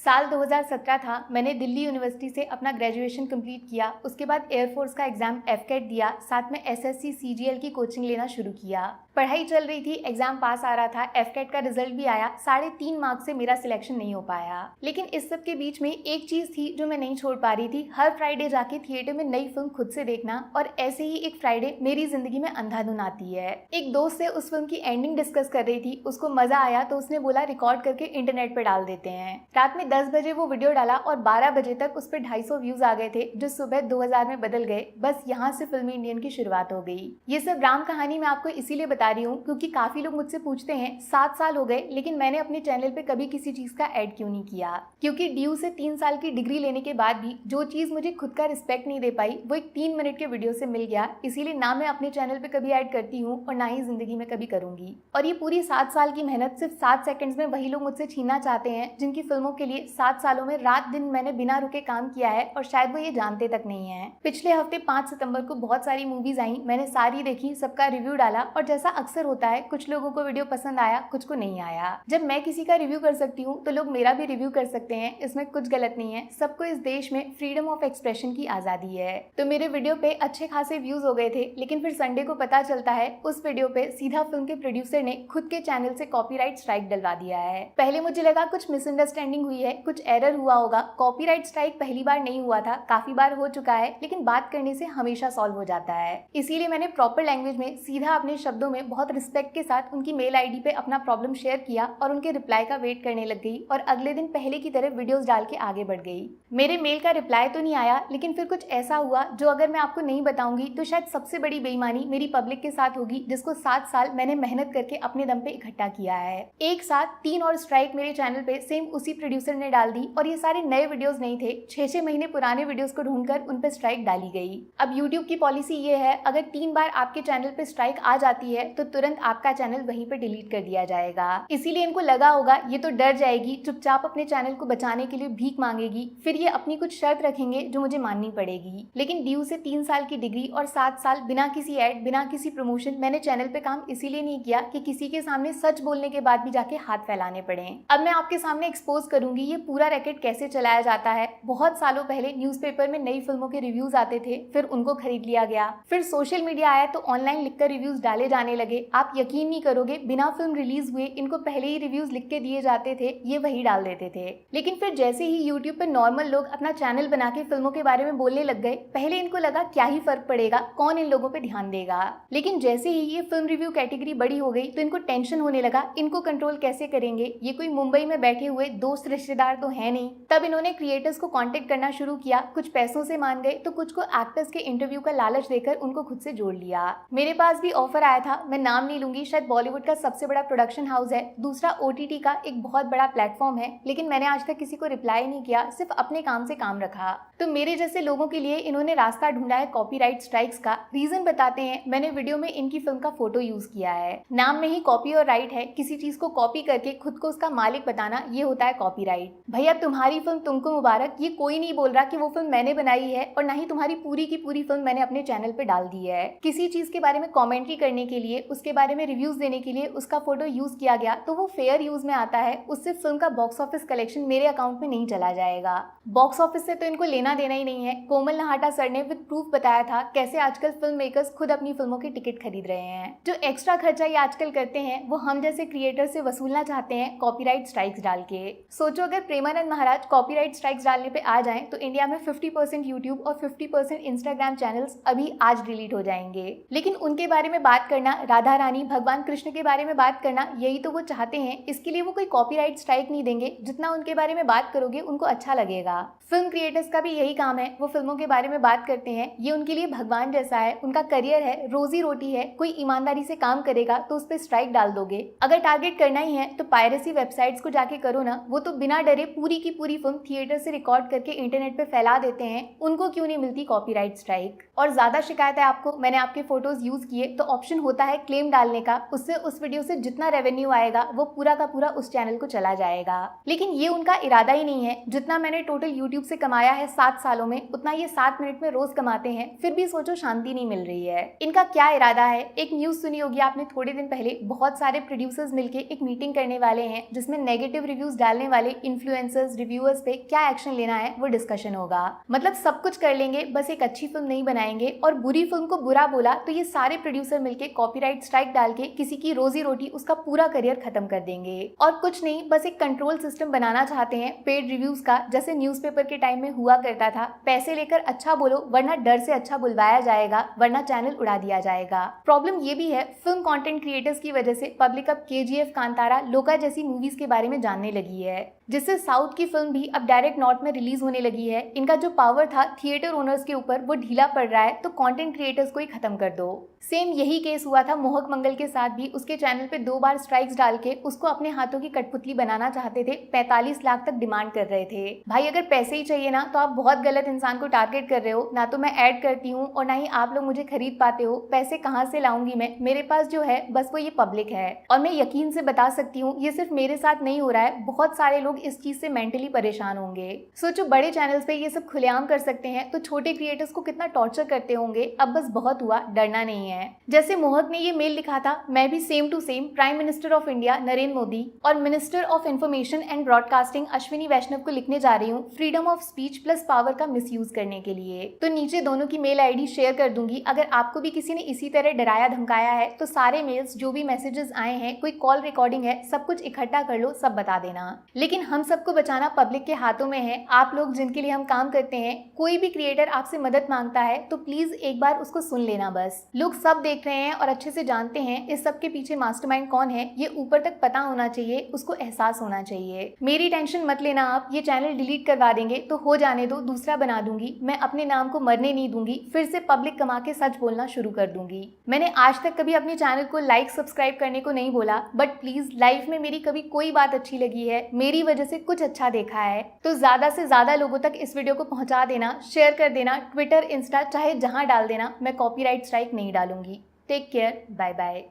साल 2017 था। मैंने दिल्ली यूनिवर्सिटी से अपना ग्रेजुएशन कंप्लीट किया। उसके बाद एयरफोर्स का एग्जाम एफकेट दिया, साथ में एसएससी सीजीएल की कोचिंग लेना शुरू किया। पढ़ाई चल रही थी, एग्जाम पास आ रहा था, एफकेट का रिजल्ट भी आया। 3.5 मार्क्स से मेरा सिलेक्शन नहीं हो पाया। लेकिन इस सब के बीच में एक चीज थी जो मैं नहीं छोड़ पा रही थी, हर फ्राइडे जाके थिएटर में नई फिल्म खुद से देखना। और ऐसे ही एक फ्राइडे मेरी जिंदगी में अंधाधुन आती है। एक दोस्त से उस फिल्म की एंडिंग डिस्कस कर रही थी, उसको मजा आया तो उसने बोला रिकॉर्ड करके इंटरनेट पे डाल देते हैं। रात में 10 बजे वो वीडियो डाला और 12 बजे तक उस पर 250 व्यूज आ गए थे, जो सुबह 2000 में बदल गए। बस यहाँ से फिल्मी इंडियन की शुरुआत हो गई। ये सब राम कहानी मैं आपको इसीलिए बता रही हूँ क्योंकि काफी लोग मुझसे पूछते हैं 7 साल हो गए लेकिन मैंने अपने चैनल पे कभी किसी चीज का ऐड क्यों नहीं किया। क्योंकि ड्यू से 3 साल की डिग्री लेने के बाद भी जो चीज मुझे खुद का रिस्पेक्ट नहीं दे पाई वो एक 3 मिनट के वीडियो से मिल गया। इसीलिए ना मैं अपने चैनल पे कभी ऐड करती हूँ और ना ही जिंदगी में कभी करूंगी। और ये पूरी 7 साल की मेहनत सिर्फ 7 सेकंड्स में वही लोग मुझसे छीनना चाहते हैं जिनकी फिल्मों के लिए 7 सालों में रात दिन मैंने बिना रुके काम किया है और शायद वो ये जानते तक नहीं है। पिछले हफ्ते 5 सितंबर को बहुत सारी मूवीज आई, मैंने सारी देखी, सबका रिव्यू डाला और जैसा अक्सर होता है कुछ लोगों को वीडियो पसंद आया, कुछ को नहीं आया। जब मैं किसी का रिव्यू कर सकती हूँ तो लोग मेरा भी रिव्यू कर सकते हैं, इसमें कुछ गलत नहीं है। सबको इस देश में फ्रीडम ऑफ एक्सप्रेशन की आजादी है। तो मेरे वीडियो पे अच्छे खासे व्यूज हो गए थे, लेकिन फिर संडे को पता चलता है उस वीडियो पे सीधा फिल्म के प्रोड्यूसर ने खुद के चैनल से कॉपीराइट स्ट्राइक डलवा दिया है। पहले मुझे लगा कुछ मिसअंडरस्टैंडिंग हुई है, कुछ एरर हुआ होगा। कॉपीराइट स्ट्राइक पहली बार नहीं हुआ था, काफी बार हो चुका है, लेकिन बात करने से हमेशा सॉल्व हो जाता है। इसीलिए मैंने प्रॉपर लैंग्वेज में सीधा अपने शब्दों में बहुत रिस्पेक्ट के साथ उनकी मेल आईडी पे अपना प्रॉब्लम शेयर किया और उनके रिप्लाई का वेट करने लग गई और अगले दिन पहले की तरह वीडियोस डाल के आगे बढ़ गई। मेरे मेल का रिप्लाई तो नहीं आया, लेकिन फिर कुछ ऐसा हुआ जो अगर मैं आपको नहीं बताऊंगी तो शायद सबसे बड़ी बेईमानी मेरी पब्लिक के साथ होगी, जिसको 7 साल मैंने मेहनत करके अपने दम पे इकट्ठा किया है। एक साथ 3 और स्ट्राइक मेरे चैनल पे सेम उसी प्रोड्यूसर ने डाल दी और ये सारे नए वीडियोस नहीं थे, 6-6 महीने पुराने वीडियोस को ढूंढकर उन पे स्ट्राइक डाली गई। अब यूट्यूब की पॉलिसी ये है, अगर 3 बार आपके चैनल पे स्ट्राइक आ जाती है तो तुरंत आपका चैनल वहीं पे डिलीट कर दिया जाएगा। इसीलिए इनको लगा होगा ये तो डर जाएगी, चुपचाप अपने चैनल को बचाने के लिए भीख मांगेगी, फिर ये अपनी कुछ शर्त रखेंगे जो मुझे माननी पड़ेगी। लेकिन ड्यू से 3 साल की डिग्री और 7 साल बिना किसी ऐड, बिना किसी प्रमोशन मैंने चैनल पे काम इसीलिए नहीं किया कि किसी के सामने सच बोलने के बाद भी जाके हाथ फैलाने पड़े। अब मैं आपके सामने एक्सपोज करूंगी ये पूरा रैकेट कैसे चलाया जाता है। बहुत सालों पहले न्यूज़पेपर में नई फिल्मों के रिव्यूज आते थे, फिर उनको खरीद लिया गया। फिर सोशल मीडिया आया तो ऑनलाइन लिखकर रिव्यूज डाले जाने लगे। आप यकीन नहीं करोगे, बिना फिल्म रिलीज हुए इनको पहले ही रिव्यूज लिख के दिए जाते थे, ये वही डाल देते थे। लेकिन फिर जैसे ही यूट्यूब पर नॉर्मल लोग अपना चैनल बना के फिल्मों के बारे में बोलने लग गए, पहले इनको लगा क्या ही फर्क पड़ेगा, कौन इन लोगों पे ध्यान देगा। लेकिन जैसे ही ये फिल्म रिव्यू कैटेगरी बड़ी हो गई तो इनको टेंशन होने लगा, इनको कंट्रोल कैसे करेंगे, ये कोई मुंबई में बैठे हुए दोस्त रिश्तेदार तो है नहीं। तब इन्होंने क्रिएटर्स को कांटेक्ट करना शुरू किया, कुछ पैसों से मान गए तो कुछ को एक्टर्स के इंटरव्यू का लालच देकर उनको खुद से जोड़ लिया। मेरे पास भी ऑफर आया था, मैं नाम नहीं लूंगी, शायद बॉलीवुड का सबसे बड़ा प्रोडक्शन हाउस है, दूसरा ओटीटी का एक बहुत बड़ा प्लेटफॉर्म है, लेकिन मैंने आज तक किसी को रिप्लाई नहीं किया, सिर्फ अपने काम से काम रखा। तो मेरे जैसे लोगों के लिए इन्होंने रास्ता ढूंढा है कॉपीराइट स्ट्राइक्स का। रीजन बताते हैं, मैंने वीडियो में इनकी फिल्म का फोटो यूज किया है। नाम में ही कॉपी और राइट है, किसी चीज को कॉपी करके खुद को उसका मालिक बताना, ये होता है कॉपीराइट। भैया तुम्हारी फिल्म तुमको मुबारक, ये कोई नहीं बोल रहा कि वो फिल्म मैंने बनाई है और ना ही तुम्हारी पूरी की पूरी फिल्म मैंने अपने चैनल पे डाल दी है। किसी चीज के बारे में कमेंट्री करने के लिए, उसके बारे में रिव्यूज देने के लिए उसका फोटो यूज किया गया तो वो फेयर यूज में आता है, उससे फिल्म का बॉक्स ऑफिस कलेक्शन मेरे अकाउंट में नहीं चला जाएगा। बॉक्स ऑफिस से तो इनको लेना देना ही नहीं है। कोमल नहाटा सर ने विद प्रूफ बताया था कैसे आजकल फिल्म मेकर्स खुद अपनी फिल्मों की टिकट खरीद रहे हैं। जो एक्स्ट्रा खर्चा ये आजकल करते हैं वो हम जैसे क्रिएटर से वसूलना चाहते हैं कॉपीराइट स्ट्राइक्स डाल के। सोचो अगर प्रेमानंद महाराज कॉपीराइट स्ट्राइक्स डालने पे आ जाएं तो इंडिया में 50% यूट्यूब और 50% इंस्टाग्राम चैनल्स अभी आज डिलीट हो जाएंगे। लेकिन उनके बारे में बात करना, राधा रानी, भगवान कृष्ण के बारे में बात करना, यही तो वो चाहते हैं। इसके लिए वो कोई कॉपीराइट स्ट्राइक नहीं देंगे, जितना उनके बारे में बात करोगे उनको अच्छा लगेगा। फिल्म क्रिएटर्स का भी यही काम है, वो फिल्मों के बारे में बात करते हैं, ये उनके लिए भगवान जैसा है, उनका करियर है, रोजी रोटी है। कोई ईमानदारी से काम करेगा तो उस पर स्ट्राइक डाल दोगे। अगर टारगेट करना ही है तो पायरेसी वेबसाइट्स को जाके करो ना, वो तो बिना डरे पूरी की पूरी फिल्म थिएटर से रिकॉर्ड करके इंटरनेट पे फैला देते हैं, उनको क्यों नहीं मिलती कॉपीराइट स्ट्राइक। और ज्यादा शिकायत है आपको, मैंने आपके फोटोज यूज किए तो ऑप्शन होता है क्लेम डालने का, उससे उस वीडियो से जितना रेवेन्यू आएगा वो पूरा का पूरा उस चैनल को चला जाएगा। लेकिन ये उनका इरादा ही नहीं है। जितना मैंने टोटल यूट्यूब से कमाया है 7 सालों में, उतना ये 7 मिनट में रोज कमाते हैं, फिर भी सोचो शांति नहीं मिल रही है। इनका क्या इरादा है? एक न्यूज सुनी होगी आपने थोड़े दिन पहले, बहुत सारे प्रोड्यूसर्स मिलके एक मीटिंग करने वाले हैं जिसमें नेगेटिव रिव्यूज डालने वाले इन्फ्लुएंसर्स, रिव्यूअर्स पे क्या एक्शन लेना है वो डिस्कशन होगा। मतलब सब कुछ कर लेंगे, बस एक अच्छी फिल्म नहीं बनाएंगे, और बुरी फिल्म को बुरा बोला तो ये सारे प्रोड्यूसर मिलके कॉपीराइट स्ट्राइक डाल के किसी की रोजी रोटी, उसका पूरा करियर खत्म कर देंगे। और कुछ नहीं, बस एक कंट्रोल सिस्टम बनाना चाहते हैं पेड रिव्यूज का, जैसे न्यूज़पेपर के टाइम में हुआ करता था। पैसे लेकर अच्छा बोलो, वरना डर से अच्छा बुलवाया जाएगा, वरना चैनल उड़ा दिया जाएगा। प्रॉब्लम ये भी है, फिल्म कंटेंट क्रिएटर्स की वजह से पब्लिक अब KGF, कांतारा, लोका जैसी मूवीज के बारे में जानने लगी है, जिससे साउथ की फिल्म भी अब डायरेक्ट नॉर्थ में रिलीज होने लगी है। इनका जो पावर था थिएटर ओनर्स के ऊपर वो ढीला पड़ रहा है, तो कंटेंट क्रिएटर्स को ही खत्म कर दो। सेम यही केस हुआ था मोहक मंगल के साथ भी। उसके चैनल पे 2 बार स्ट्राइक्स डाल के उसको अपने हाथों की कठपुतली बनाना चाहते थे, 45 लाख तक डिमांड कर रहे थे। भाई अगर पैसे ही चाहिए ना तो आप बहुत गलत इंसान को टारगेट कर रहे हो। ना तो मैं ऐड करती हूँ और ना ही आप लोग मुझे खरीद पाते हो। पैसे कहाँ से लाऊंगी मैं? मेरे पास जो है बस वो ये पब्लिक है। और मैं यकीन से बता सकती हूँ ये सिर्फ मेरे साथ नहीं हो रहा है, बहुत सारे लोग इस चीज से मेंटली परेशान होंगे। सोचो बड़े चैनल्स पे ये सब खुलेआम कर सकते हैं तो छोटे क्रिएटर्स को कितना टॉर्चर करते होंगे। अब बस बहुत हुआ, डरना नहीं है। जैसे मोहक ने ये मेल लिखा था, मैं भी same to same prime minister of India Narendra Modi और minister of information and broadcasting Ashwini Vaishnaw को लिखने जा रही हूँ freedom of speech plus power का मिसयूज करने के लिए। तो नीचे दोनों की मेल आईडी शेयर कर दूंगी। अगर आपको भी किसी ने इसी तरह डराया धमकाया है तो सारे मेल्स, जो भी मैसेजेस आए हैं, कोई कॉल रिकॉर्डिंग है, सब कुछ इकट्ठा कर लो, सब बता देना। लेकिन हम सबको बचाना पब्लिक के हाथों में है। आप लोग जिनके लिए हम काम करते हैं, कोई भी क्रिएटर आपसे मदद मांगता है तो प्लीज एक बार उसको सुन लेना। बस लोग सब देख रहे हैं और अच्छे से जानते हैं इस सब के पीछे मास्टरमाइंड कौन है, ये ऊपर तक पता होना चाहिए, उसको एहसास होना चाहिए। मेरी टेंशन मत लेना आप, ये चैनल डिलीट करवा देंगे तो हो जाने दो, दूसरा बना दूंगी। मैं अपने नाम को मरने नहीं दूंगी, फिर से पब्लिक कमा के सच बोलना शुरू कर दूंगी। मैंने आज तक कभी अपने चैनल को लाइक सब्सक्राइब करने को नहीं बोला, बट प्लीज लाइफ में मेरी कभी कोई बात अच्छी लगी है, मेरी वजह से कुछ अच्छा देखा है तो ज्यादा से ज्यादा लोगों तक इस वीडियो को पहुंचा देना, शेयर कर देना, ट्विटर, इंस्टा चाहे जहां डाल देना। मैं कॉपीराइट स्ट्राइक नहीं डालूंगी। Take care, bye bye.